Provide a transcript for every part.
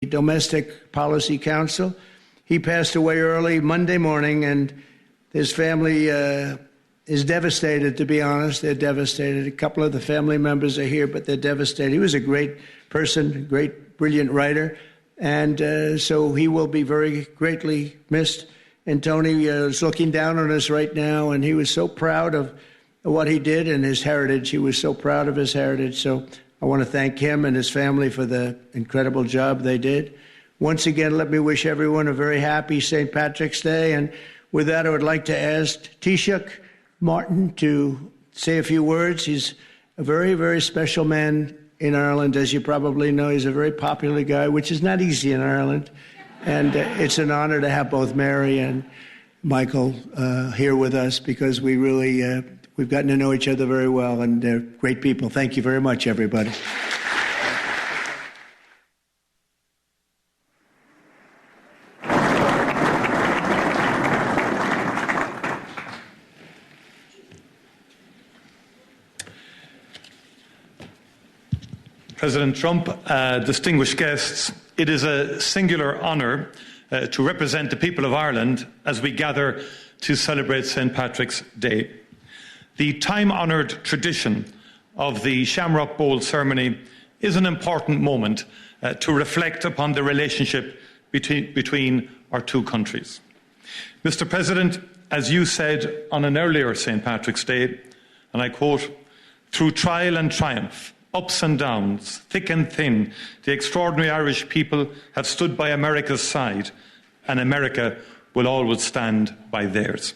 Domestic Policy Council. He passed away early Monday morning, and his family is devastated, to be honest. They're devastated. A couple of the family members are here, but they're devastated. He was a great person, great, brilliant writer, and so he will be very greatly missed. And Tony is looking down on us right now, and he was so proud of what he did and his heritage. He was so proud of his heritage. So I want to thank him and his family for the incredible job they did. Once again, let me wish everyone a very happy St. Patrick's Day. And with that, I would like to ask Taoiseach Martin to say a few words. He's a very, very special man in Ireland. As you probably know, he's a very popular guy, which is not easy in Ireland. And it's an honor to have both Mary and Michael here with us, because we really, we've gotten to know each other very well, and they're great people. Thank you very much, everybody. President Trump, distinguished guests, it is a singular honour to represent the people of Ireland as we gather to celebrate St. Patrick's Day. The time-honoured tradition of the Shamrock Bowl ceremony is an important moment to reflect upon the relationship between our two countries. Mr. President, as you said on an earlier St. Patrick's Day, and I quote, "Through trial and triumph, ups and downs, thick and thin, the extraordinary Irish people have stood by America's side, and America will always stand by theirs."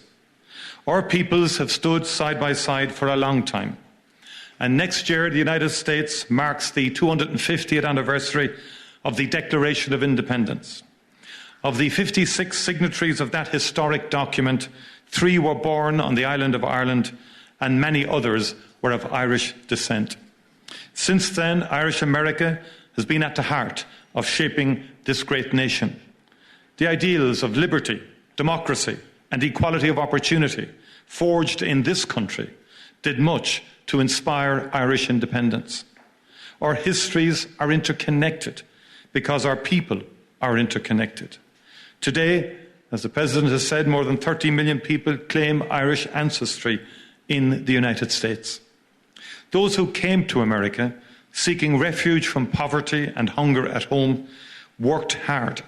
Our peoples have stood side by side for a long time. And next year, the United States marks the 250th anniversary of the Declaration of Independence. Of the 56 signatories of that historic document, 3 were born on the island of Ireland, and many others were of Irish descent. Since then, Irish America has been at the heart of shaping this great nation. The ideals of liberty, democracy, and equality of opportunity forged in this country did much to inspire Irish independence. Our histories are interconnected because our people are interconnected. Today, as the President has said, more than 30 million people claim Irish ancestry in the United States. Those who came to America seeking refuge from poverty and hunger at home worked hard.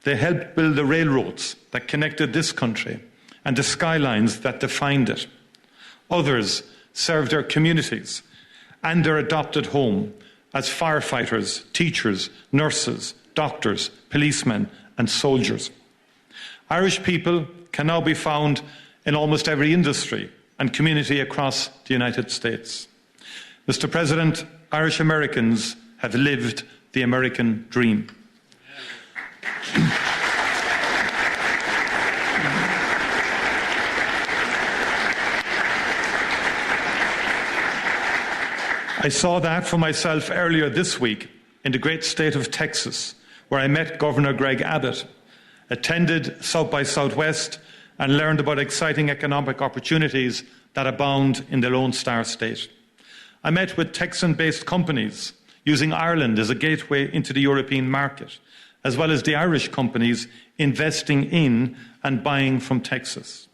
They helped build the railroads that connected this country and the skylines that defined it. Others served their communities and their adopted home as firefighters, teachers, nurses, doctors, policemen, and soldiers. Irish people can now be found in almost every industry and community across the United States. Mr. President, Irish Americans have lived the American dream. I saw that for myself earlier this week in the great state of Texas, where I met Governor Greg Abbott, attended South by Southwest, and learned about exciting economic opportunities that abound in the Lone Star State. I met with Texan-based companies using Ireland as a gateway into the European market, as well as the Irish companies investing in and buying from Texas.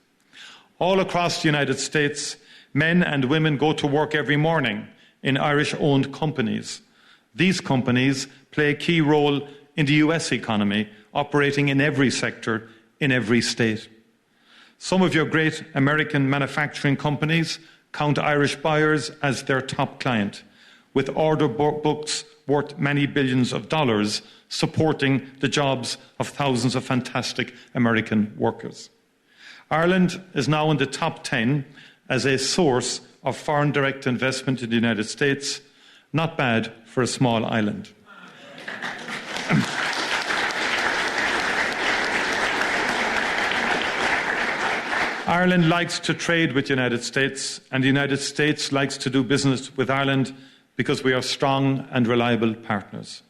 All across the United States, men and women go to work every morning in Irish-owned companies. These companies play a key role in the US economy, operating in every sector, in every state. Some of your great American manufacturing companies count Irish buyers as their top client, with order books worth many billions of dollars supporting the jobs of thousands of fantastic American workers. Ireland is now in the top 10 as a source of foreign direct investment in the United States. Not bad for a small island. Ireland likes to trade with the United States, and the United States likes to do business with Ireland because we are strong and reliable partners.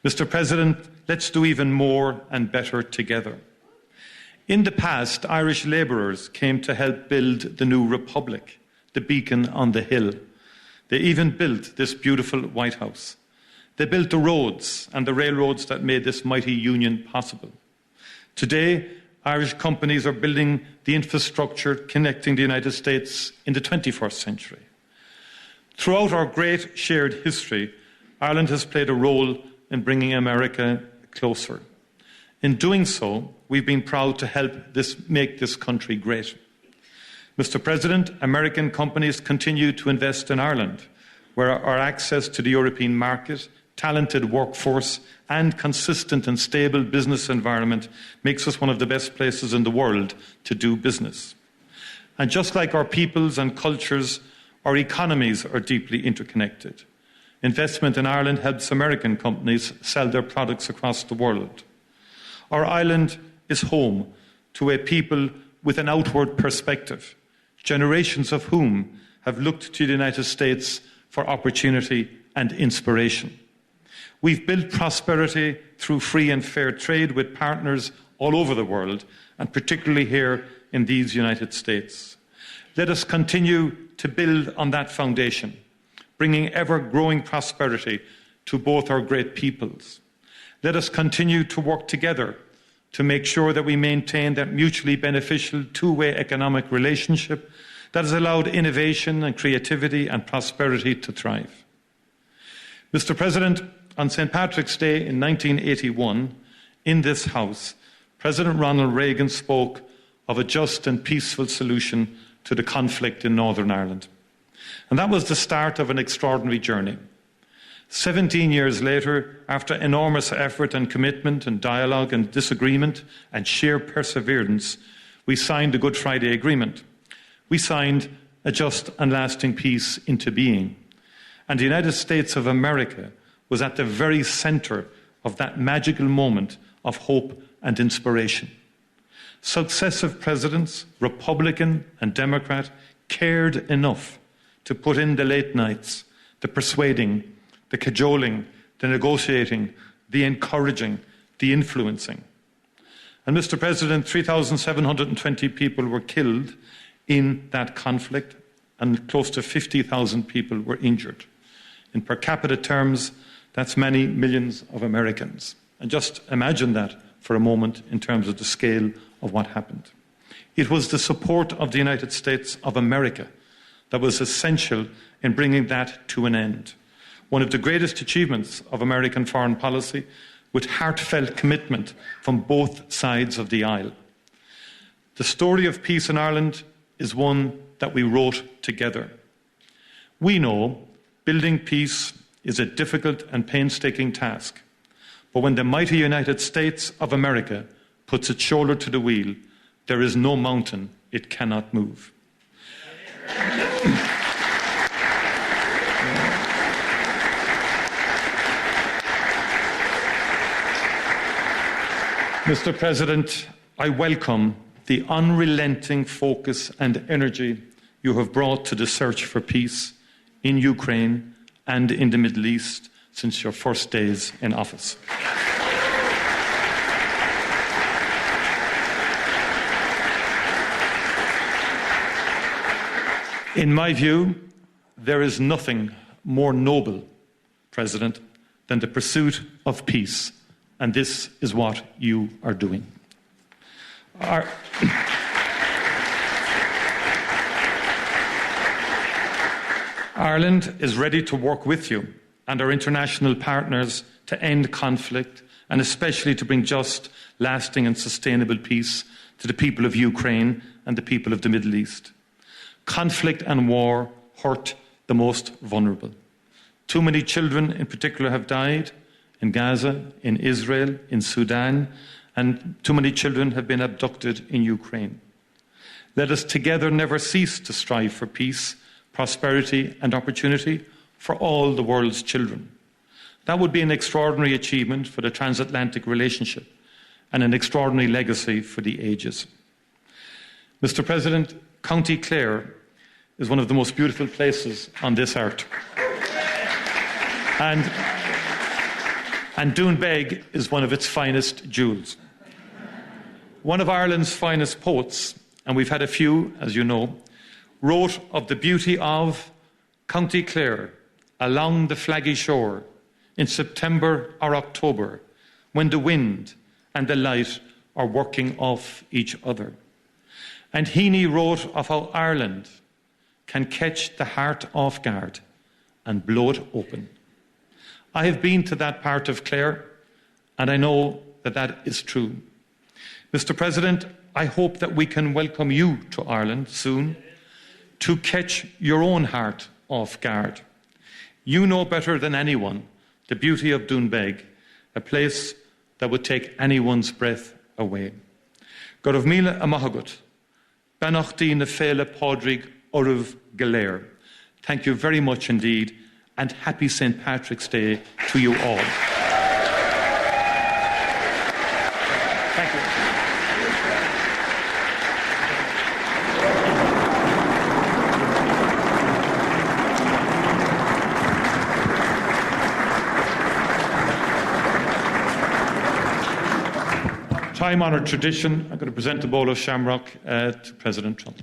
Mr. President, let's do even more and better together. In the past, Irish labourers came to help build the new republic, the beacon on the hill. They even built this beautiful White House. They built the roads and the railroads that made this mighty union possible. Today, Irish companies are building the infrastructure connecting the United States in the 21st century. Throughout our great shared history, Ireland has played a role in bringing America closer. In doing so, we've been proud to help make this country great. Mr. President, American companies continue to invest in Ireland, where our access to the European market, talented workforce, and consistent and stable business environment makes us one of the best places in the world to do business. And just like our peoples and cultures, our economies are deeply interconnected. Investment in Ireland helps American companies sell their products across the world. Our island is home to a people with an outward perspective, generations of whom have looked to the United States for opportunity and inspiration. We've built prosperity through free and fair trade with partners all over the world, and particularly here in these United States. Let us continue to build on that foundation, bringing ever-growing prosperity to both our great peoples. Let us continue to work together to make sure that we maintain that mutually beneficial two-way economic relationship that has allowed innovation and creativity and prosperity to thrive. Mr. President, on St. Patrick's Day in 1981, in this House, President Ronald Reagan spoke of a just and peaceful solution to the conflict in Northern Ireland. And that was the start of an extraordinary journey. 17 years later, after enormous effort and commitment and dialogue and disagreement and sheer perseverance, we signed the Good Friday Agreement. We signed a just and lasting peace into being. And the United States of America was at the very center of that magical moment of hope and inspiration. Successive presidents, Republican and Democrat, cared enough to put in the late nights, the persuading, the cajoling, the negotiating, the encouraging, the influencing. And Mr. President, 3,720 people were killed in that conflict, and close to 50,000 people were injured. In per capita terms, that's many millions of Americans. And just imagine that for a moment in terms of the scale of what happened. It was the support of the United States of America that was essential in bringing that to an end. One of the greatest achievements of American foreign policy, with heartfelt commitment from both sides of the aisle. The story of peace in Ireland is one that we wrote together. We know building peace is a difficult and painstaking task, but when the mighty United States of America puts its shoulder to the wheel, there is no mountain it cannot move. Mr. President, I welcome the unrelenting focus and energy you have brought to the search for peace in Ukraine and in the Middle East since your first days in office. In my view, there is nothing more noble, President, than the pursuit of peace, and this is what you are doing. Ireland is ready to work with you and our international partners to end conflict and especially to bring just, lasting and sustainable peace to the people of Ukraine and the people of the Middle East. Conflict and war hurt the most vulnerable. Too many children in particular have died in Gaza, in Israel, in Sudan, and too many children have been abducted in Ukraine. Let us together never cease to strive for peace, prosperity and opportunity for all the world's children. That would be an extraordinary achievement for the transatlantic relationship and an extraordinary legacy for the ages. Mr. President, County Clare is one of the most beautiful places on this earth. And Doonbeg is one of its finest jewels. One of Ireland's finest poets, and we've had a few, as you know, wrote of the beauty of County Clare along the flaggy shore, in September or October, when the wind and the light are working off each other. And Heaney wrote of how Ireland can catch the heart off guard and blow it open. I have been to that part of Clare, and I know that that is true. Mr. President, I hope that we can welcome you to Ireland soon to catch your own heart off guard. You know better than anyone the beauty of Doonbeg, a place that would take anyone's breath away. Gorov Mila Amahagut, Banachdi na Fela Podrig Oruv Galer. Thank you very much indeed, and happy St. Patrick's Day to you all. Thank you. Time-honoured tradition, I'm going to present a bowl of shamrock to President Trump.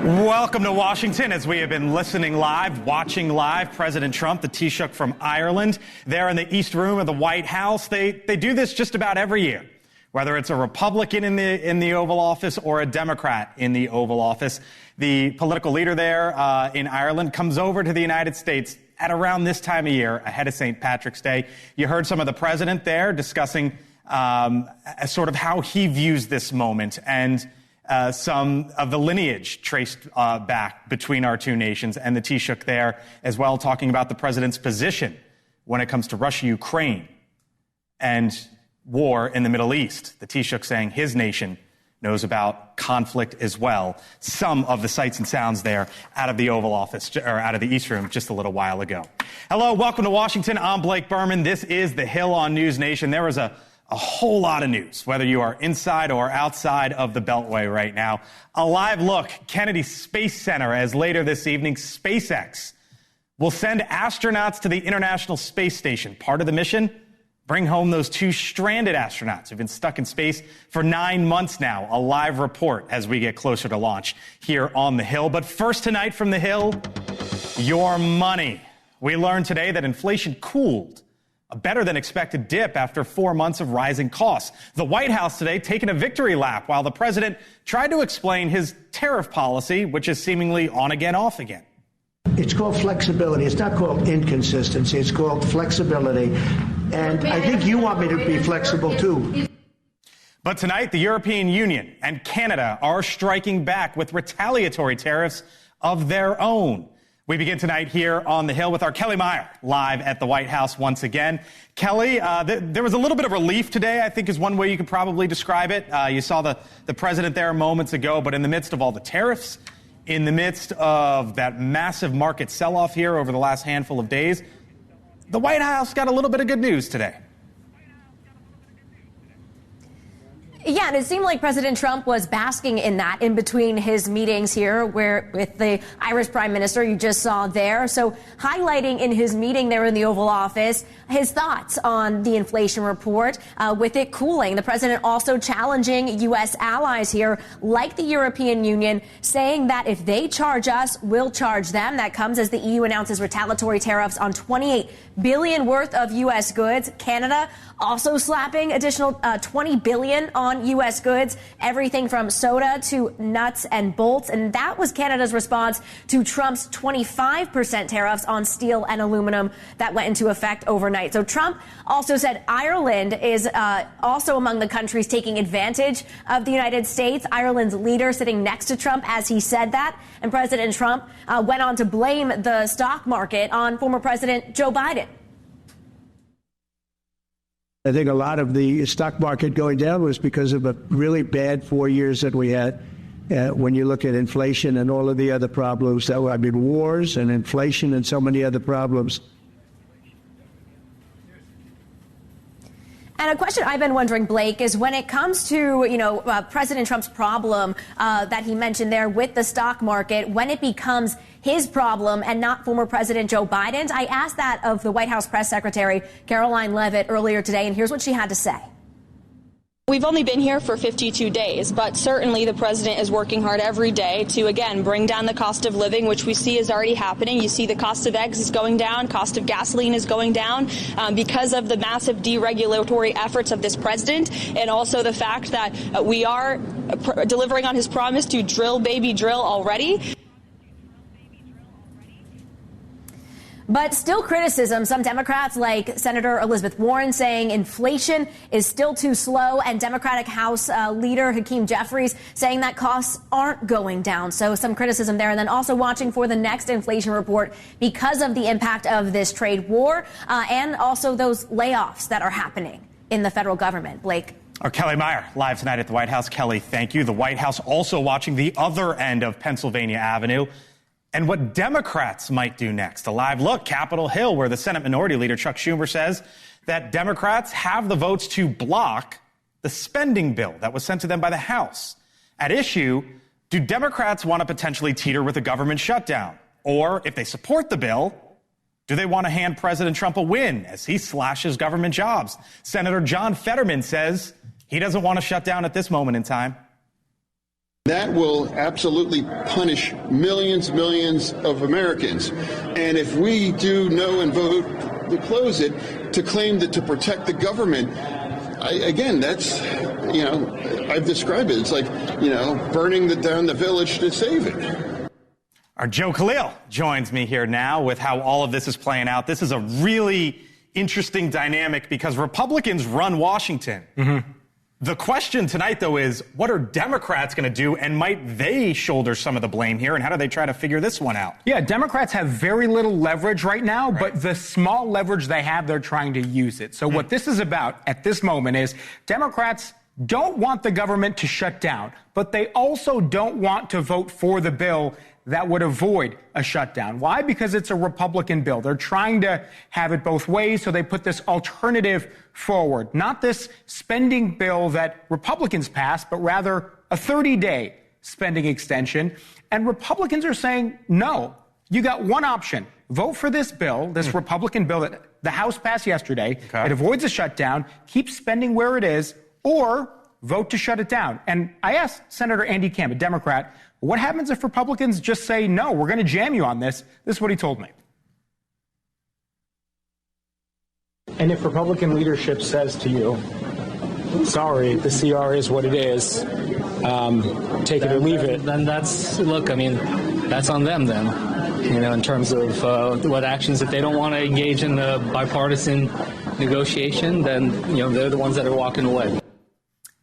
Welcome to Washington. As we have been listening live, watching live, President Trump, the Taoiseach from Ireland, there in the East Room of the White House. They do this just about every year, whether it's a Republican in the Oval Office or a Democrat in the Oval Office. The political leader there in Ireland comes over to the United States at around this time of year, ahead of St. Patrick's Day. You heard some of the president there discussing sort of how he views this moment and some of the lineage traced back between our two nations, and the Taoiseach there as well talking about the president's position when it comes to Russia, Ukraine, and war in the Middle East. The Taoiseach saying his nation knows about conflict as well. Some of the sights and sounds there out of the Oval Office, or out of the East Room just a little while ago. Hello, welcome to Washington. I'm Blake Berman. This is The Hill on NewsNation. There was a whole lot of news, whether you are inside or outside of the Beltway right now. A live look, Kennedy Space Center, as later this evening, SpaceX will send astronauts to the International Space Station. Part of the mission, bring home those two stranded astronauts who've been stuck in space for 9 months now. A live report as we get closer to launch here on The Hill. But first tonight from The Hill, your money. We learned today that inflation cooled. A better than expected dip after 4 months of rising costs. The White House today taking a victory lap while the president tried to explain his tariff policy, which is seemingly on again, off again. It's called flexibility. It's not called inconsistency. It's called flexibility. And I think you want me to be flexible, too. But tonight, the European Union and Canada are striking back with retaliatory tariffs of their own. We begin tonight here on The Hill with our Kelly Meyer, live at the White House once again. Kelly, there was a little bit of relief today, I think is one way you could probably describe it. You saw the president there moments ago, but in the midst of all the tariffs, in the midst of that massive market sell-off here over the last handful of days, the White House got a little bit of good news today. Yeah, and it seemed like President Trump was basking in that in between his meetings here with the Irish Prime Minister you just saw there. So highlighting in his meeting there in the Oval Office his thoughts on the inflation report with it cooling. The president also challenging U.S. allies here like the European Union, saying that if they charge us, we'll charge them. That comes as the EU announces retaliatory tariffs on $28 billion worth of U.S. goods. Canada also slapping additional $20 billion on on U.S. goods, everything from soda to nuts and bolts. And that was Canada's response to Trump's 25% tariffs on steel and aluminum that went into effect overnight. So Trump also said Ireland is also among the countries taking advantage of the United States. Ireland's leader sitting next to Trump as he said that. And President Trump went on to blame the stock market on former President Joe Biden. I think a lot of the stock market going down was because of a really bad 4 years that we had. When you look at inflation and all of the other problems, wars and inflation and so many other problems. And a question I've been wondering, Blake, is when it comes to, President Trump's problem that he mentioned there with the stock market, when it becomes his problem and not former President Joe Biden's. I asked that of the White House press secretary, Caroline Leavitt, earlier today, and here's what she had to say. We've only been here for 52 days, but certainly the president is working hard every day to, again, bring down the cost of living, which we see is already happening. You see the cost of eggs is going down, cost of gasoline is going down because of the massive deregulatory efforts of this president, and also the fact that we are delivering on his promise to drill, baby, drill already. But still criticism. Some Democrats, like Senator Elizabeth Warren, saying inflation is still too slow, and Democratic House leader Hakeem Jeffries saying that costs aren't going down. So some criticism there. And then also watching for the next inflation report because of the impact of this trade war and also those layoffs that are happening in the federal government. Blake. Our Kelly Meyer, live tonight at the White House. Kelly, thank you. The White House also watching the other end of Pennsylvania Avenue and what Democrats might do next. A live look, Capitol Hill, where the Senate Minority Leader Chuck Schumer says that Democrats have the votes to block the spending bill that was sent to them by the House. At issue, do Democrats want to potentially teeter with a government shutdown? Or if they support the bill, do they want to hand President Trump a win as he slashes government jobs? Senator John Fetterman says he doesn't want to shut down at this moment in time. That will absolutely punish millions of Americans. And if we do no and vote to close it, to claim that to protect the government, again, that's, I've described it. It's like, burning down the village to save it. Our Joe Khalil joins me here now with how all of this is playing out. This is a really interesting dynamic because Republicans run Washington. Mm-hmm. The question tonight, though, is what are Democrats going to do, and might they shoulder some of the blame here, and how do they try to figure this one out? Yeah, Democrats have very little leverage right now, but the small leverage they have, they're trying to use it. So what this is about at this moment is Democrats don't want the government to shut down, but they also don't want to vote for the bill that would avoid a shutdown. Why? Because it's a Republican bill. They're trying to have it both ways, so they put this alternative forward. Not this spending bill that Republicans passed, but rather a 30-day spending extension. And Republicans are saying, no, you got one option. Vote for this bill, this Republican bill that the House passed yesterday. Okay. It avoids a shutdown, keeps spending where it is, or vote to shut it down. And I asked Senator Andy Camp, a Democrat, what happens if Republicans just say, no, we're going to jam you on this? This is what he told me. And if Republican leadership says to you, sorry, the CR is what it is, take it or leave it. Then that's on them then, in terms of what actions. If they don't want to engage in the bipartisan negotiation, then, they're the ones that are walking away.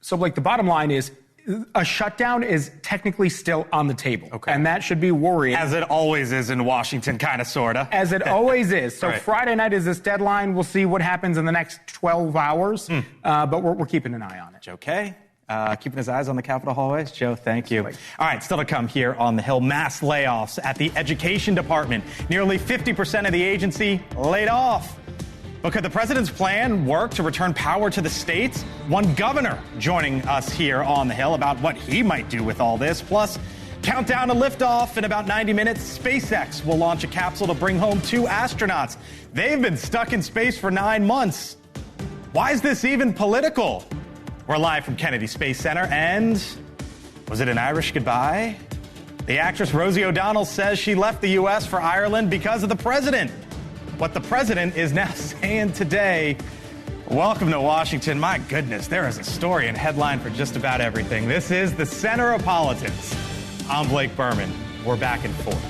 So, Blake, the bottom line is a shutdown is technically still on the table. Okay. And that should be worrying. As it always is in Washington, kind of, sort of. As it always is. So right. Friday night is this deadline. We'll see what happens in the next 12 hours. But we're keeping an eye on it. Okay. Keeping his eyes on the Capitol hallways. Joe, thank you. All right, still to come here on the Hill. Mass layoffs at the Education Department. Nearly 50% of the agency laid off. But could the president's plan work to return power to the states? One governor joining us here on the Hill about what he might do with all this. Plus, countdown to liftoff in about 90 minutes. SpaceX will launch a capsule to bring home 2 astronauts. They've been stuck in space for 9 months. Why is this even political? We're live from Kennedy Space Center, and was it an Irish goodbye? The actress Rosie O'Donnell says she left the U.S. for Ireland because of the president. What the president is now saying today. Welcome to Washington. My goodness, there is a story and headline for just about everything. This is the center of politics. I'm Blake Berman. We're back and forth.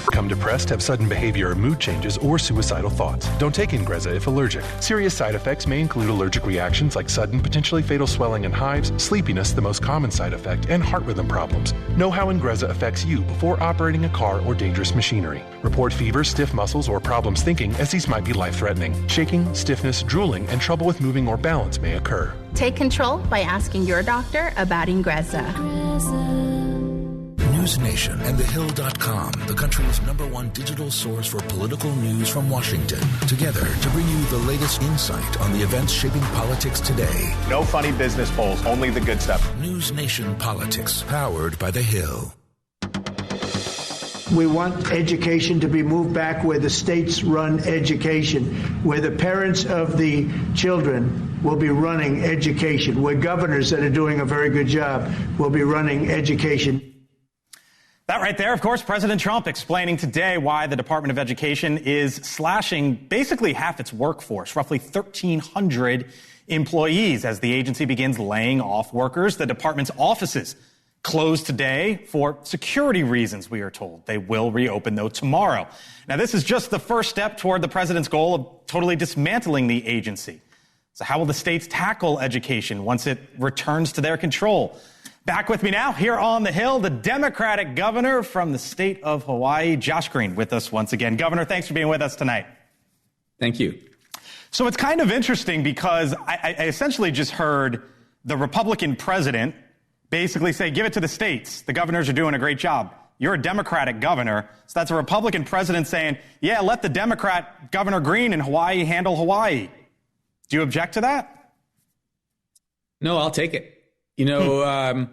Become depressed, have sudden behavior or mood changes, or suicidal thoughts. Don't take Ingrezza if allergic. Serious side effects may include allergic reactions like sudden, potentially fatal swelling and hives, sleepiness, the most common side effect, and heart rhythm problems. Know how Ingrezza affects you before operating a car or dangerous machinery. Report fever, stiff muscles, or problems thinking, as these might be life-threatening. Shaking, stiffness, drooling, and trouble with moving or balance may occur. Take control by asking your doctor about Ingrezza. NewsNation and TheHill.com, the country's #1 digital source for political news from Washington, together to bring you the latest insight on the events shaping politics today. No funny business polls, only the good stuff. NewsNation Politics, powered by The Hill. We want education to be moved back where the states run education, where the parents of the children will be running education, where governors that are doing a very good job will be running education. That right there, of course, President Trump explaining today why the Department of Education is slashing basically half its workforce, roughly 1,300 employees, as the agency begins laying off workers. The department's offices closed today for security reasons, we are told. They will reopen, though, tomorrow. Now, this is just the first step toward the president's goal of totally dismantling the agency. So how will the states tackle education once it returns to their control? Back with me now, here on the Hill, the Democratic governor from the state of Hawaii, Josh Green, with us once again. Governor, thanks for being with us tonight. Thank you. So it's kind of interesting because I essentially just heard the Republican president basically say, give it to the states. The governors are doing a great job. You're a Democratic governor. So that's a Republican president saying, yeah, let the Democrat Governor Green in Hawaii handle Hawaii. Do you object to that? No, I'll take it. You know,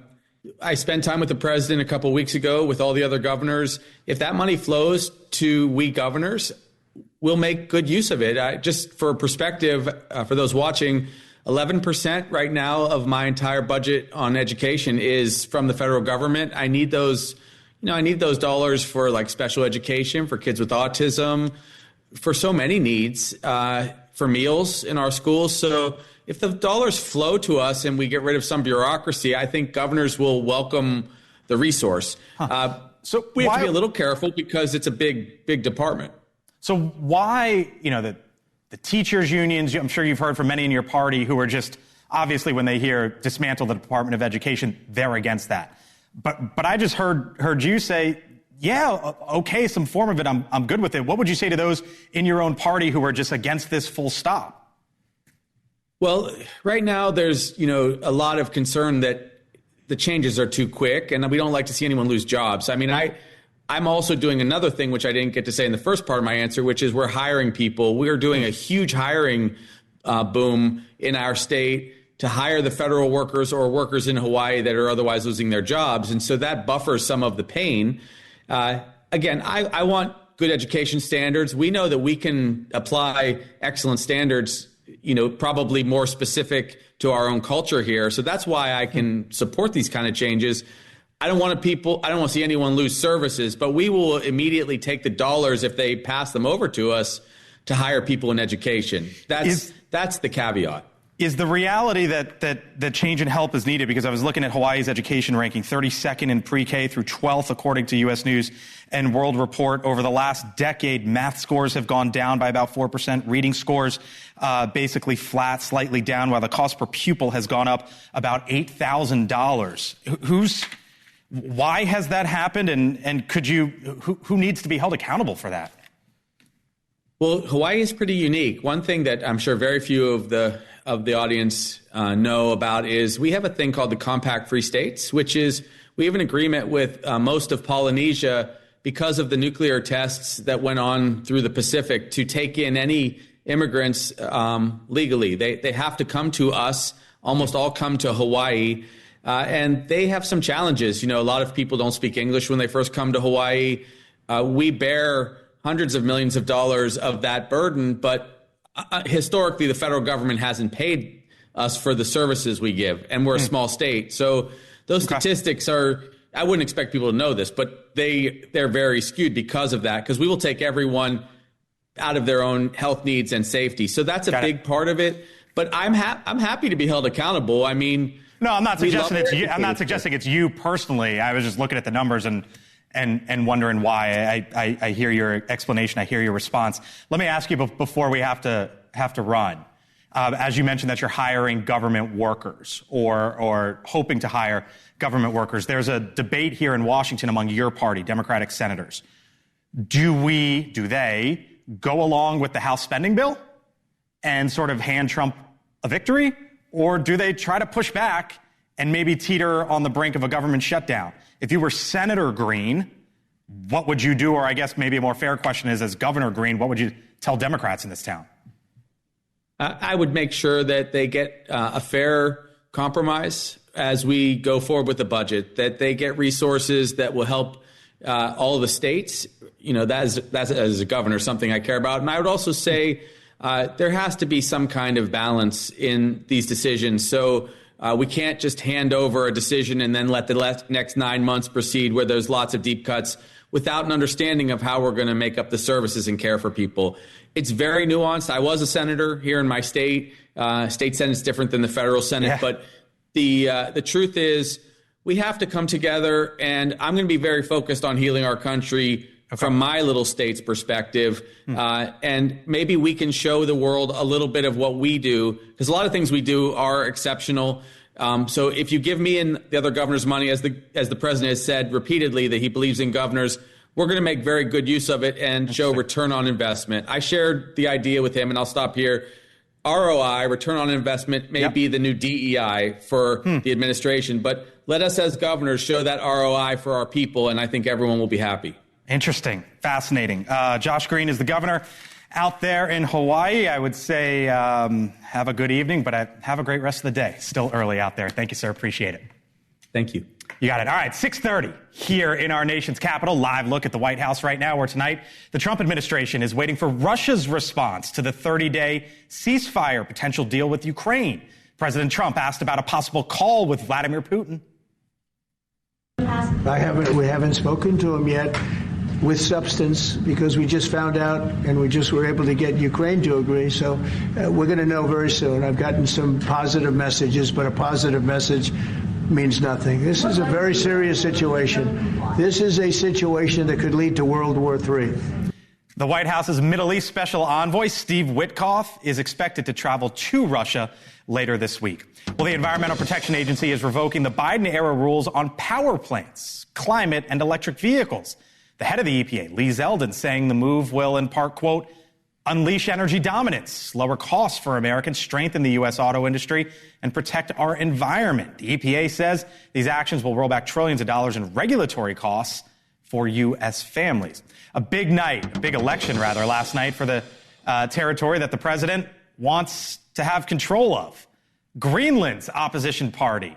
I spent time with the president a couple of weeks ago with all the other governors. If that money flows to we governors, we'll make good use of it. Just for perspective, for those watching, 11% right now of my entire budget on education is from the federal government. I need those, I need those dollars for like special education, for kids with autism, for so many needs, for meals in our schools. So if the dollars flow to us and we get rid of some bureaucracy, I think governors will welcome the resource. So we have to be a little careful because it's a big department. So why, the teachers unions, I'm sure you've heard from many in your party who are just, obviously when they hear dismantle the Department of Education, they're against that. But I just heard you say, yeah, okay, some form of it, I'm good with it. What would you say to those in your own party who are just against this full stop? Well, right now there's, a lot of concern that the changes are too quick and we don't like to see anyone lose jobs. I mean, I'm also doing another thing, which I didn't get to say in the first part of my answer, which is we're hiring people. We're doing a huge hiring boom in our state to hire the federal workers or workers in Hawaii that are otherwise losing their jobs. And so that buffers some of the pain. Again, I want good education standards. We know that we can apply excellent standards, probably more specific to our own culture here. So that's why I can support these kind of changes. I don't want to see anyone lose services, but we will immediately take the dollars if they pass them over to us to hire people in education. That's the caveat. Is the reality that change and help is needed? Because I was looking at Hawaii's education ranking, 32nd in pre-K through 12th, according to U.S. News and World Report. Over the last decade, math scores have gone down by about 4%. Reading scores basically flat, slightly down, while the cost per pupil has gone up about $8,000. Why has that happened? And who needs to be held accountable for that? Well, Hawaii is pretty unique. One thing that I'm sure very few of the audience know about is we have a thing called the Compact Free States, which is we have an agreement with most of Polynesia because of the nuclear tests that went on through the Pacific to take in any immigrants legally. They have to come to us, almost all come to Hawaii, and they have some challenges. A lot of people don't speak English when they first come to Hawaii. We bear hundreds of millions of dollars of that burden, but historically, the federal government hasn't paid us for the services we give, and we're a small state. So those statistics are, I wouldn't expect people to know this, but they're very skewed because of that, because we will take everyone out of their own health needs and safety. So that's a big part of it. But I'm happy to be held accountable. I mean, no, I'm not suggesting it's you. I'm not suggesting it's you personally. I was just looking at the numbers and wondering why. I hear your explanation. I hear your response. Let me ask you before we have to run. As you mentioned that you're hiring government workers or hoping to hire government workers. There's a debate here in Washington among your party, Democratic senators. Do they go along with the House spending bill and sort of hand Trump a victory? Or do they try to push back and maybe teeter on the brink of a government shutdown? If you were Senator Green, what would you do? Or I guess maybe a more fair question is, as Governor Green, what would you tell Democrats in this town? I would make sure that they get a fair compromise as we go forward with the budget, that they get resources that will help all of the states. You know, that's as a governor, something I care about. And I would also say there has to be some kind of balance in these decisions. So we can't just hand over a decision and then let the next 9 months proceed where there's lots of deep cuts without an understanding of how we're going to make up the services and care for people. It's very nuanced. I was a senator here in my state. State Senate's different than the federal Senate. But the truth is we have to come together, and I'm going to be very focused on healing our country from my little state's perspective. And maybe we can show the world a little bit of what we do, because a lot of things we do are exceptional. So if you give me and the other governors money, as the president has said repeatedly that he believes in governors, we're going to make very good use of it and show return on investment. I shared the idea with him, and I'll stop here. ROI, return on investment, may be the new DEI for the administration, but let us as governors show that ROI for our people, and I think everyone will be happy. Interesting. Fascinating. Josh Green is the governor out there in Hawaii. I would say have a good evening, but have a great rest of the day. Still early out there. Thank you, sir. Appreciate it. Thank you. You got it. All right, 6:30 here in our nation's capital. Live look at the White House right now, where tonight the Trump administration is waiting for Russia's response to the 30-day ceasefire potential deal with Ukraine. President Trump asked about a possible call with Vladimir Putin. We haven't spoken to him yet with substance, because we just found out and we just were able to get Ukraine to agree. So we're going to know very soon. I've gotten some positive messages, but a positive message means nothing. This is a very serious situation. This is a situation that could lead to World War III. The White House's Middle East special envoy, Steve Witkoff, is expected to travel to Russia later this week. Well, the Environmental Protection Agency is revoking the Biden-era rules on power plants, climate, and electric vehicles. The head of the EPA, Lee Zeldin, saying the move will, in part, quote, unleash energy dominance, lower costs for Americans, strengthen the U.S. auto industry, and protect our environment. The EPA says these actions will roll back trillions of dollars in regulatory costs for U.S. families. A big night, a big election, rather, last night for the territory that the president wants to have control of. Greenland's opposition party,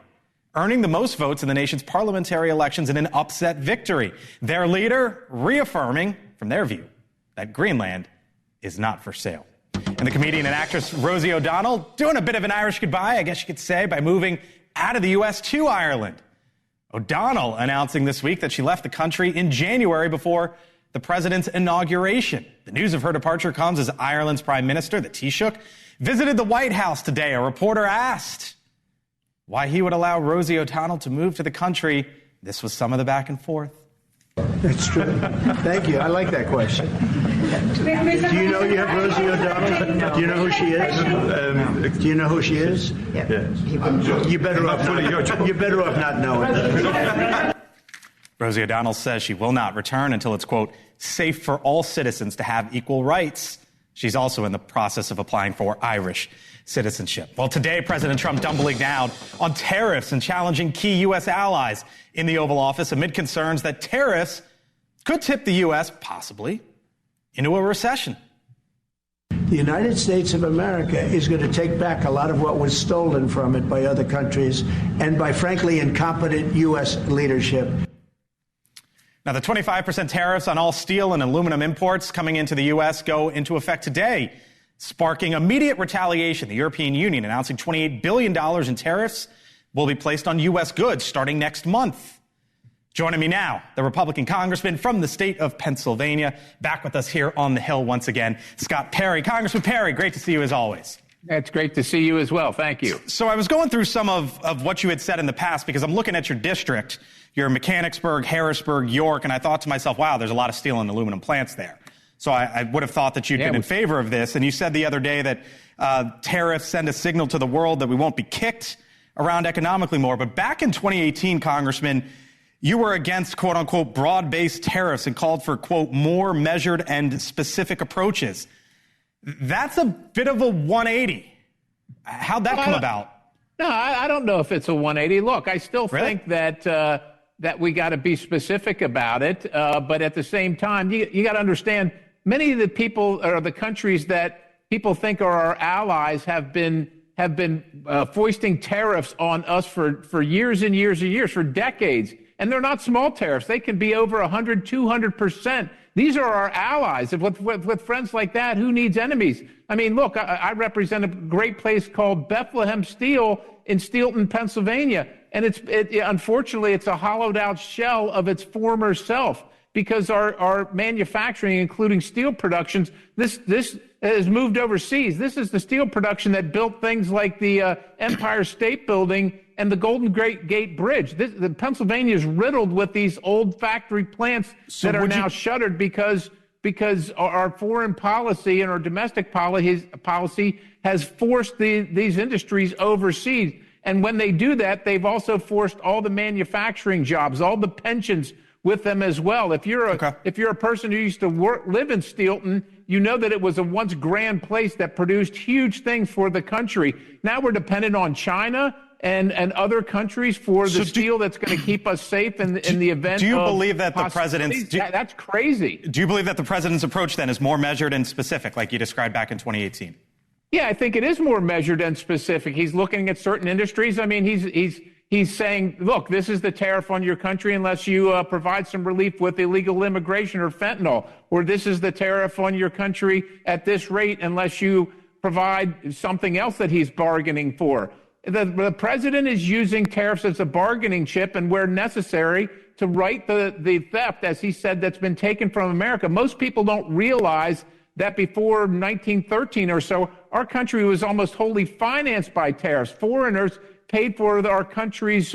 earning the most votes in the nation's parliamentary elections in an upset victory. Their leader reaffirming, from their view, that Greenland is not for sale. And the comedian and actress Rosie O'Donnell doing a bit of an Irish goodbye, I guess you could say, by moving out of the U.S. to Ireland. O'Donnell announcing this week that she left the country in January before the president's inauguration. The news of her departure comes as Ireland's Prime Minister, the Taoiseach, visited the White House today. A reporter asked why he would allow Rosie O'Donnell to move to the country. This was some of the back and forth. That's true. Thank you. I like that question. Do you know you have Rosie O'Donnell? Do you know who she is? Do you know who she is? Yeah. You're better off not knowing. Rosie O'Donnell says she will not return until it's, quote, safe for all citizens to have equal rights. She's also in the process of applying for Irish citizenship. Well, today, President Trump doubling down on tariffs and challenging key U.S. allies in the Oval Office amid concerns that tariffs could tip the U.S., possibly, into a recession. The United States of America is going to take back a lot of what was stolen from it by other countries and by, frankly, incompetent U.S. leadership. Now, the 25% tariffs on all steel and aluminum imports coming into the U.S. go into effect today, sparking immediate retaliation. The European Union announcing $28 billion in tariffs will be placed on U.S. goods starting next month. Joining me now, the Republican congressman from the state of Pennsylvania, back with us here on the Hill once again, Scott Perry. Congressman Perry, great to see you as always. It's great to see you as well. Thank you. So I was going through some of what you had said in the past because I'm looking at your district, your Mechanicsburg, Harrisburg, York, and I thought to myself, wow, there's a lot of steel and aluminum plants there. So I would have thought that you'd been in favor of this. And you said the other day that tariffs send a signal to the world that we won't be kicked around economically more. But back in 2018, Congressman, you were against, quote unquote, broad-based tariffs and called for, quote, more measured and specific approaches. That's a bit of a 180. How'd that come about? No, I don't know if it's a 180. Look, I still think that that we got to be specific about it. But at the same time, you got to understand, many of the people or the countries that people think are our allies have been foisting tariffs on us for years and years and years, for decades. And they're not small tariffs. They can be over 100, 200%. These are our allies. With friends like that, who needs enemies? I mean, look, I represent a great place called Bethlehem Steel in Steelton, Pennsylvania. And unfortunately, it's a hollowed out shell of its former self because our manufacturing, including steel productions, this has moved overseas. This is the steel production that built things like the Empire State Building and the Golden Gate Bridge. The Pennsylvania is riddled with these old factory plants that are now shuttered because our foreign policy and our domestic policy has forced these industries overseas. And when they do that, they've also forced all the manufacturing jobs, all the pensions with them as well. If you're a person who used to live in Steelton, you know that it was a once grand place that produced huge things for the country. Now we're dependent on China and other countries for the steel that's going to keep us safe in the event. Do you believe that the president's that's crazy? Do you believe that the president's approach then is more measured and specific, like you described back in 2018? Yeah, I think it is more measured and specific. He's looking at certain industries. I mean, he's saying, look, this is the tariff on your country unless you provide some relief with illegal immigration or fentanyl, or this is the tariff on your country at this rate unless you provide something else that he's bargaining for. The president is using tariffs as a bargaining chip and where necessary to right the theft, as he said, that's been taken from America. Most people don't realize that before 1913 or so, our country was almost wholly financed by tariffs. Foreigners paid for our country's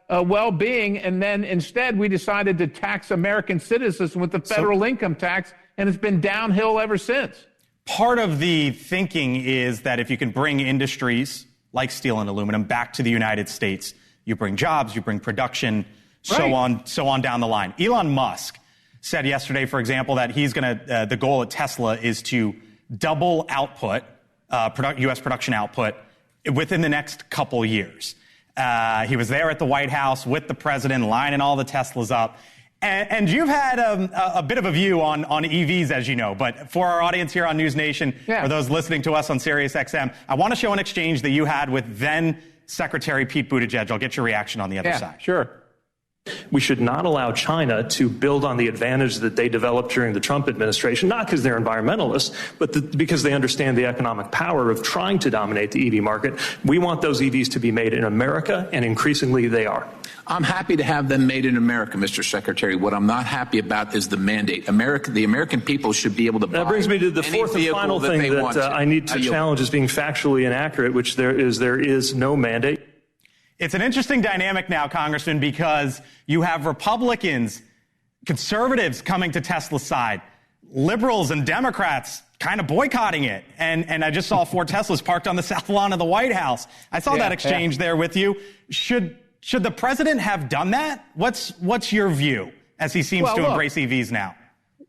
well-being, and then instead we decided to tax American citizens with the federal income tax, and it's been downhill ever since. Part of the thinking is that if you can bring industries like steel and aluminum back to the United States, you bring jobs, you bring production, so on down the line. Elon Musk said yesterday, for example, that he's going to, the goal at Tesla is to double output, U.S. production output within the next couple years. He was there at the White House with the president, lining all the Teslas up. And you've had a bit of a view on EVs, as you know. But for our audience here on NewsNation, or those listening to us on SiriusXM, I want to show an exchange that you had with then Secretary Pete Buttigieg. I'll get your reaction on the other side. Sure. We should not allow China to build on the advantage that they developed during the Trump administration, not because they're environmentalists, but because they understand the economic power of trying to dominate the EV market. We want those EVs to be made in America, and increasingly they are. I'm happy to have them made in America, Mr. Secretary. What I'm not happy about is the mandate. The American people should be able to buy. That brings me to the fourth and final thing that I need to challenge as being factually inaccurate, which there is no mandate. It's an interesting dynamic now, Congressman, because you have Republicans, conservatives coming to Tesla's side, liberals and Democrats kind of boycotting it. And I just saw 4 Teslas parked on the south lawn of the White House. I saw that exchange there with you. Should the president have done that? What's your view as he seems to embrace EVs now?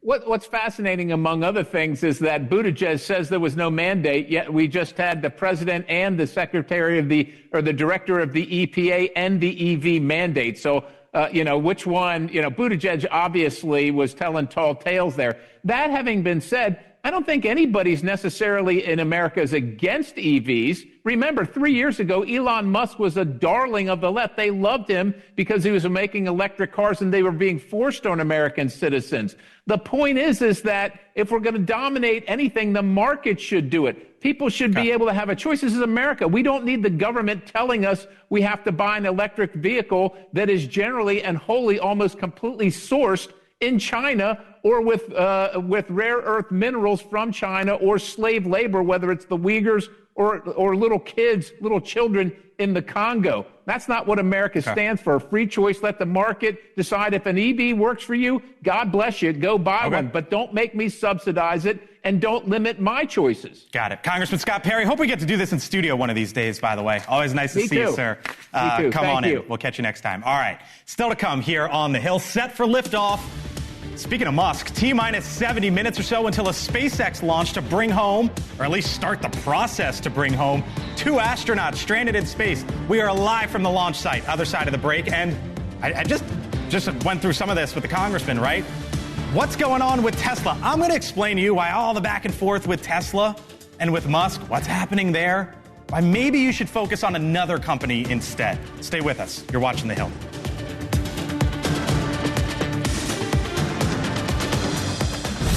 What's fascinating, among other things, is that Buttigieg says there was no mandate, yet we just had the president and the secretary of the director of the EPA and the EV mandate. So, which one, Buttigieg obviously was telling tall tales there. That having been said, I don't think anybody's necessarily in America is against EVs. Remember, 3 years ago, Elon Musk was a darling of the left. They loved him because he was making electric cars and they were being forced on American citizens. The point is that if we're going to dominate anything, the market should do it. People should be able to have a choice. This is America. We don't need the government telling us we have to buy an electric vehicle that is generally and wholly almost completely sourced in China or with rare earth minerals from China or slave labor, whether it's the Uyghurs or little kids, little children in the Congo. That's not what America stands for. Free choice. Let the market decide. If an EV works for you, God bless you. Go buy one. But don't make me subsidize it and don't limit my choices. Got it. Congressman Scott Perry, hope we get to do this in studio one of these days, by the way. Always nice to see you, sir. Me too. Come on in. We'll catch you next time. All right. Still to come here on the Hill. Set for liftoff. Speaking of Musk, T-minus 70 minutes or so until a SpaceX launch to bring home, or at least start the process to bring home, 2 astronauts stranded in space. We are live from the launch site, other side of the break, and I just went through some of this with the congressman, right? What's going on with Tesla? I'm going to explain to you why all the back and forth with Tesla and with Musk, what's happening there, why maybe you should focus on another company instead. Stay with us. You're watching The Hill.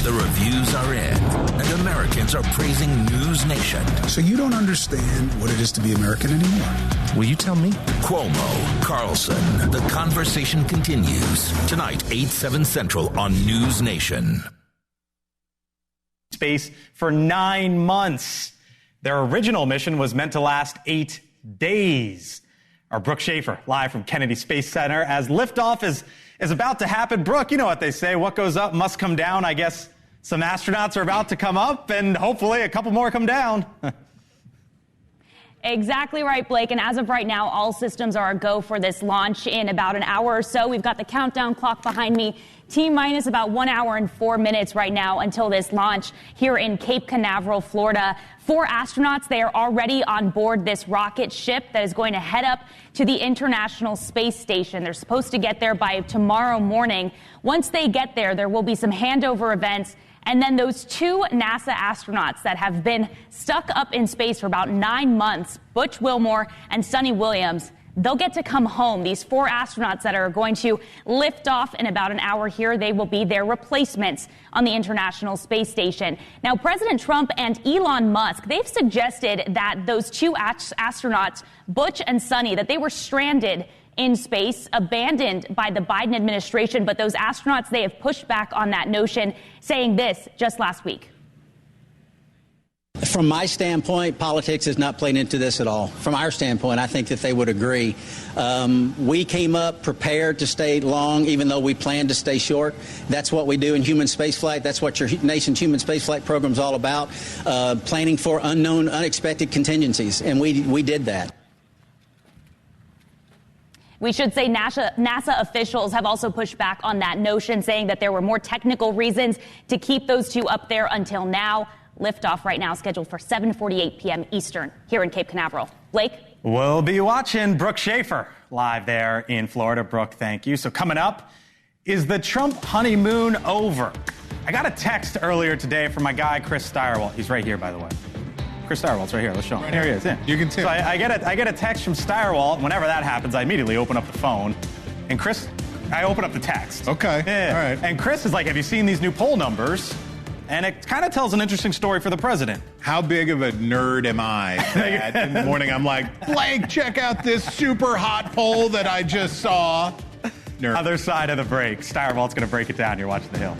The reviews are in, and Americans are praising NewsNation. So you don't understand what it is to be American anymore? Will you tell me? Cuomo, Carlson, the conversation continues. Tonight, 8/7 Central on NewsNation. Space for 9 months. Their original mission was meant to last 8 days. Our Brooke Schaefer, live from Kennedy Space Center, as liftoff is about to happen. Brooke, you know what they say. What goes up must come down. I guess some astronauts are about to come up, and hopefully a couple more come down. Exactly right, Blake. And as of right now, all systems are a go for this launch in about an hour or so. We've got the countdown clock behind me. T-minus about 1 hour and 4 minutes right now until this launch here in Cape Canaveral, Florida. 4 astronauts, they are already on board this rocket ship that is going to head up to the International Space Station. They're supposed to get there by tomorrow morning. Once they get there, there will be some handover events. And then those 2 NASA astronauts that have been stuck up in space for about 9 months, Butch Wilmore and Sonny Williams, they'll get to come home. These 4 astronauts that are going to lift off in about an hour here, they will be their replacements on the International Space Station. Now, President Trump and Elon Musk, they've suggested that those 2 astronauts, Butch and Sonny, that they were stranded in space, abandoned by the Biden administration. But those astronauts, they have pushed back on that notion, saying this just last week. From my standpoint, politics is not playing into this at all. From our standpoint, I think that they would agree. We came up prepared to stay long, even though we planned to stay short. That's what we do in human spaceflight. That's what your nation's human spaceflight program is all about, planning for unknown, unexpected contingencies. And we did that. We should say NASA officials have also pushed back on that notion, saying that there were more technical reasons to keep those 2 up there until now. Liftoff right now scheduled for 7:48 p.m. Eastern here in Cape Canaveral. Blake? We'll be watching Brooke Schaefer live there in Florida. Brooke, thank you. So coming up, is the Trump honeymoon over? I got a text earlier today from my guy, Chris Steyerwalt. He's right here, by the way. Chris Steyerwalt's right here. Let's show him. Here he is. Yeah. You can see. So I get a text from Steyerwalt. Whenever that happens, I immediately open up the phone. And Chris, I open up the text. Okay. Yeah. All right. And Chris is like, have you seen these new poll numbers? And it kind of tells an interesting story for the president. How big of a nerd am I that in the morning I'm like, Blake, check out this super hot poll that I just saw. Nerd. Other side of the break. Steyerwalt's going to break it down. You're watching The Hill.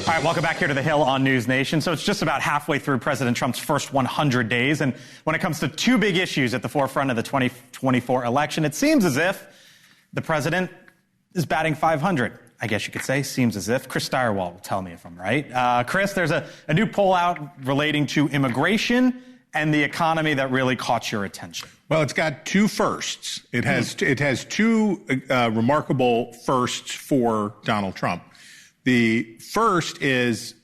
All right, welcome back here to The Hill on NewsNation. So it's just about halfway through President Trump's first 100 days. And when it comes to 2 big issues at the forefront of the 2024 election, it seems as if the president is batting 500. I guess you could say, seems as if. Chris Steyerwalt will tell me if I'm right. Chris, there's a new poll out relating to immigration and the economy that really caught your attention. Well, it's got 2 firsts. It has 2 remarkable firsts for Donald Trump. The first is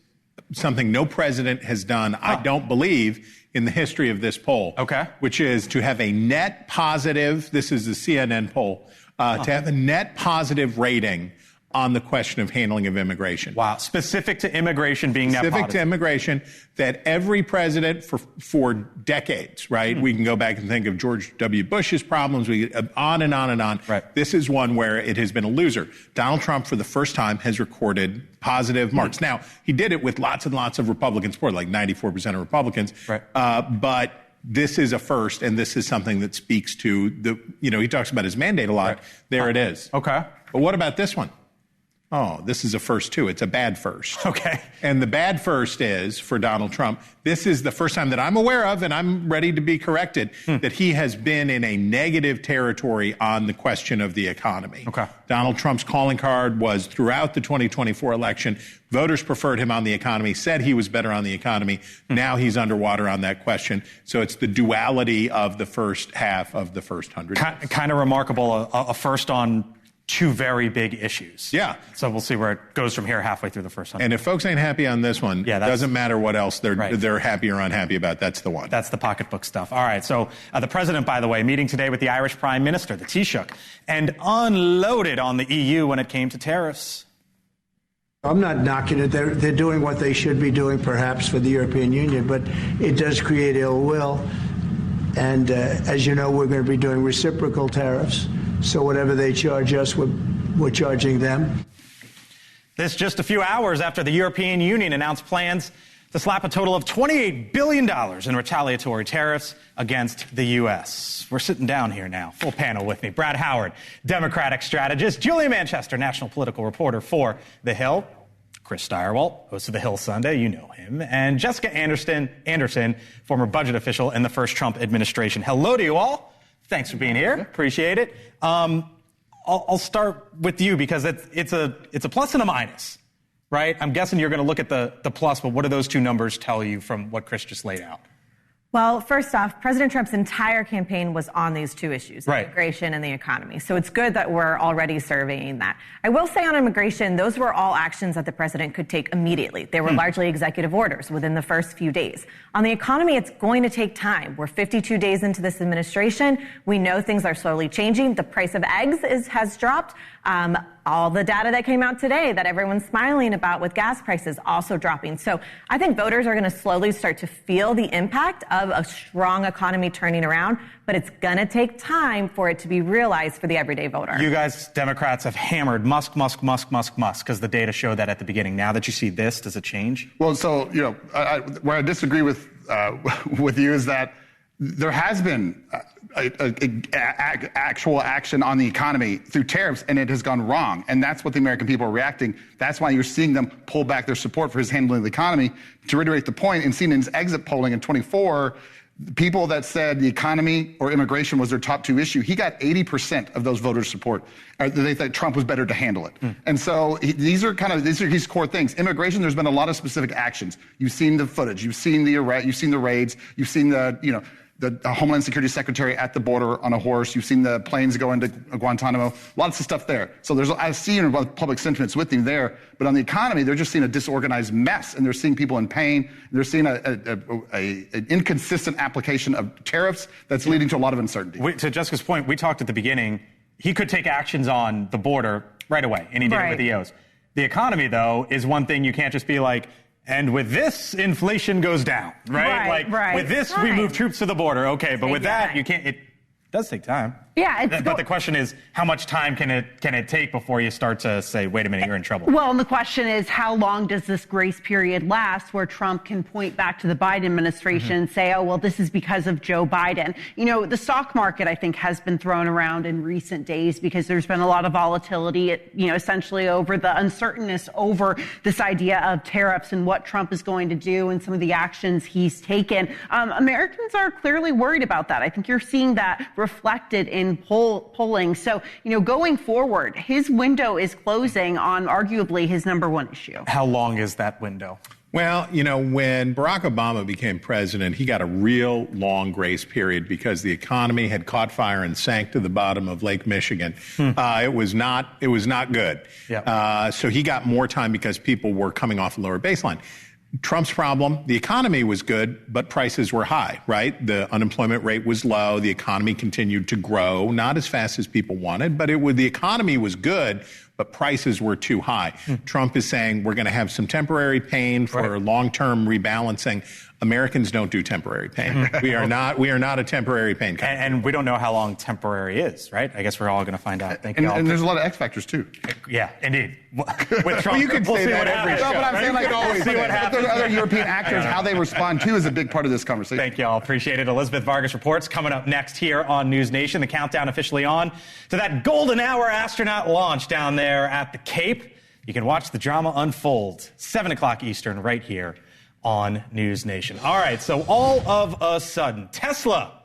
something no president has done, I don't believe, in the history of this poll. Okay. Which is to have a net positive, this is the CNN poll, to have a net positive rating on the question of handling of immigration. Wow. Specific to immigration being net Specific positive. to immigration, that every president for decades, right? We can go back and think of George W. Bush's problems. We get on and on and on. Right. This is one where it has been a loser. Donald Trump, for the first time, has recorded positive marks. Now, he did it with lots and lots of Republican support, like 94% of Republicans. Right. But this is a first, and this is something that speaks to the, he talks about his mandate a lot. Right. There it is. Okay. But what about this one? Oh, this is a first, too. It's a bad first. Okay. And the bad first is, for Donald Trump, this is the first time that I'm aware of, and I'm ready to be corrected, that he has been in a negative territory on the question of the economy. Okay. Donald Trump's calling card was throughout the 2024 election. Voters preferred him on the economy, said he was better on the economy. Now he's underwater on that question. So it's the duality of the first half of the first 100 days. Kind of remarkable, a first on two very big issues. Yeah. So we'll see where it goes from here halfway through the first 100. And if folks ain't happy on this one, it doesn't matter what else they're happy or unhappy about. That's the one. That's the pocketbook stuff. All right. So the president, by the way, meeting today with the Irish Prime Minister, the Taoiseach, and unloaded on the EU when it came to tariffs. I'm not knocking it. They're doing what they should be doing, perhaps, for the European Union, but it does create ill will. And as you know, we're going to be doing reciprocal tariffs. So whatever they charge us, we're charging them. This just a few hours after the European Union announced plans to slap a total of $28 billion in retaliatory tariffs against the U.S. We're sitting down here now. Full panel with me. Brad Howard, Democratic strategist. Julia Manchester, national political reporter for The Hill. Chris Stirewalt, host of The Hill Sunday. You know him. And Jessica Anderson, former budget official in the first Trump administration. Hello to you all. Thanks for being here. Appreciate it. I'll start with you because it's a plus and a minus, right? I'm guessing you're going to look at the plus, but what do those two numbers tell you from what Chris just laid out? Well, first off, President Trump's entire campaign was on these two issues, right. Immigration and the economy. So it's good that we're already surveying that. I will say on immigration, those were all actions that the president could take immediately. They were largely executive orders within the first few days. On the economy, it's going to take time. We're 52 days into this administration. We know things are slowly changing. The price of eggs has dropped. All the data that came out today that everyone's smiling about with gas prices also dropping. So I think voters are going to slowly start to feel the impact of a strong economy turning around, but it's going to take time for it to be realized for the everyday voter. You guys, Democrats, have hammered Musk, because the data showed that at the beginning. Now that you see this, does it change? Well, so, where I disagree with you is that there has been actual action on the economy through tariffs, and it has gone wrong. And that's what the American people are reacting. That's why you're seeing them pull back their support for his handling of the economy. To reiterate the point, and seen in his exit polling in 24, people that said the economy or immigration was their top two issue, he got 80% of those voters' support. They thought Trump was better to handle it. And so these are his core things. Immigration, there's been a lot of specific actions. You've seen the footage. You've seen the arrest. You've seen the raids. You've seen the Homeland Security Secretary at the border on a horse. You've seen the planes go into Guantanamo. Lots of stuff there. So I see public sentiments with him there. But on the economy, they're just seeing a disorganized mess, and they're seeing people in pain. They're seeing an inconsistent application of tariffs that's leading to a lot of uncertainty. To Jessica's point, we talked at the beginning, he could take actions on the border right away, and he did it with EOs. The economy, though, is one thing you can't just be like, and with this, inflation goes down, right? With this, we move troops to the border. Okay, but with that, you can't. It does take time. Yeah, but the question is, how much time can it take before you start to say, wait a minute, you're in trouble? Well, and the question is, how long does this grace period last where Trump can point back to the Biden administration and say, oh, well, this is because of Joe Biden? The stock market, I think, has been thrown around in recent days because there's been a lot of volatility, essentially over the uncertainness over this idea of tariffs and what Trump is going to do and some of the actions he's taken. Americans are clearly worried about that. I think you're seeing that reflected in polling. So, going forward, his window is closing on arguably his number one issue. How long is that window? Well, when Barack Obama became president, he got a real long grace period because the economy had caught fire and sank to the bottom of Lake Michigan. It was not good. So he got more time because people were coming off a lower baseline. Trump's problem, the economy was good, but prices were high, right? The unemployment rate was low. The economy continued to grow, not as fast as people wanted, but the economy was good but prices were too high. Trump is saying we're going to have some temporary pain for long-term rebalancing. Americans don't do temporary pain. We are not a temporary pain company. And we don't know how long temporary is, right? I guess we're all going to find out. Thank you all. And there's a lot of X factors too. Yeah, indeed. With Trump, you could say that every show. No, but I'm saying we'll see what happens. Other European actors, how they respond too is a big part of this conversation. Thank you all. Appreciate it. Elizabeth Vargas reports coming up next here on News Nation. The countdown officially on to that golden hour astronaut launch down there at the Cape. You can watch the drama unfold 7 o'clock Eastern right here on News Nation. All right, so all of a sudden, Tesla,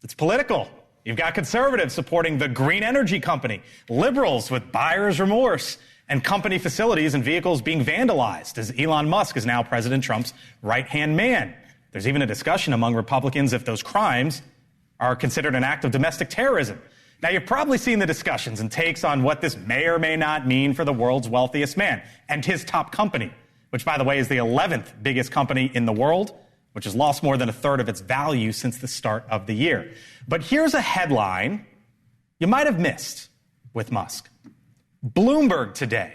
it's political. You've got conservatives supporting the green energy company, liberals with buyer's remorse, and company facilities and vehicles being vandalized as Elon Musk is now President Trump's right-hand man. There's even a discussion among Republicans if those crimes are considered an act of domestic terrorism. Now, you've probably seen the discussions and takes on what this may or may not mean for the world's wealthiest man and his top company, which, by the way, is the 11th biggest company in the world, which has lost more than a third of its value since the start of the year. But here's a headline you might have missed with Musk. Bloomberg today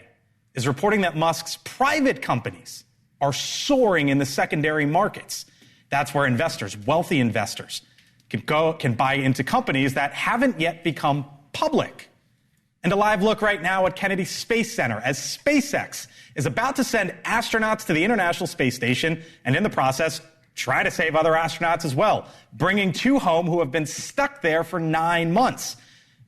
is reporting that Musk's private companies are soaring in the secondary markets. That's where investors, wealthy investors, can buy into companies that haven't yet become public. And a live look right now at Kennedy Space Center as SpaceX is about to send astronauts to the International Space Station and in the process try to save other astronauts as well, bringing 2 home who have been stuck there for 9 months.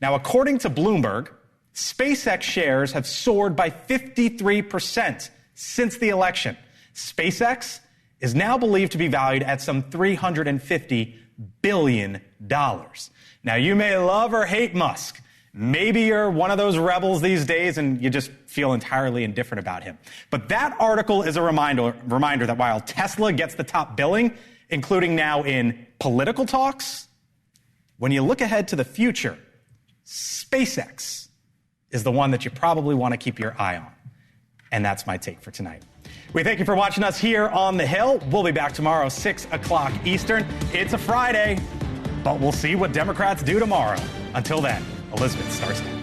Now, according to Bloomberg, SpaceX shares have soared by 53% since the election. SpaceX is now believed to be valued at some $350 billion. Now, you may love or hate Musk. Maybe you're one of those rebels these days and you just feel entirely indifferent about him. But that article is a reminder that while Tesla gets the top billing, including now in political talks, when you look ahead to the future, SpaceX is the one that you probably want to keep your eye on. And that's my take for tonight. We thank you for watching us here on The Hill. We'll be back tomorrow, 6 o'clock Eastern. It's a Friday, but we'll see what Democrats do tomorrow. Until then, Elizabeth starts now.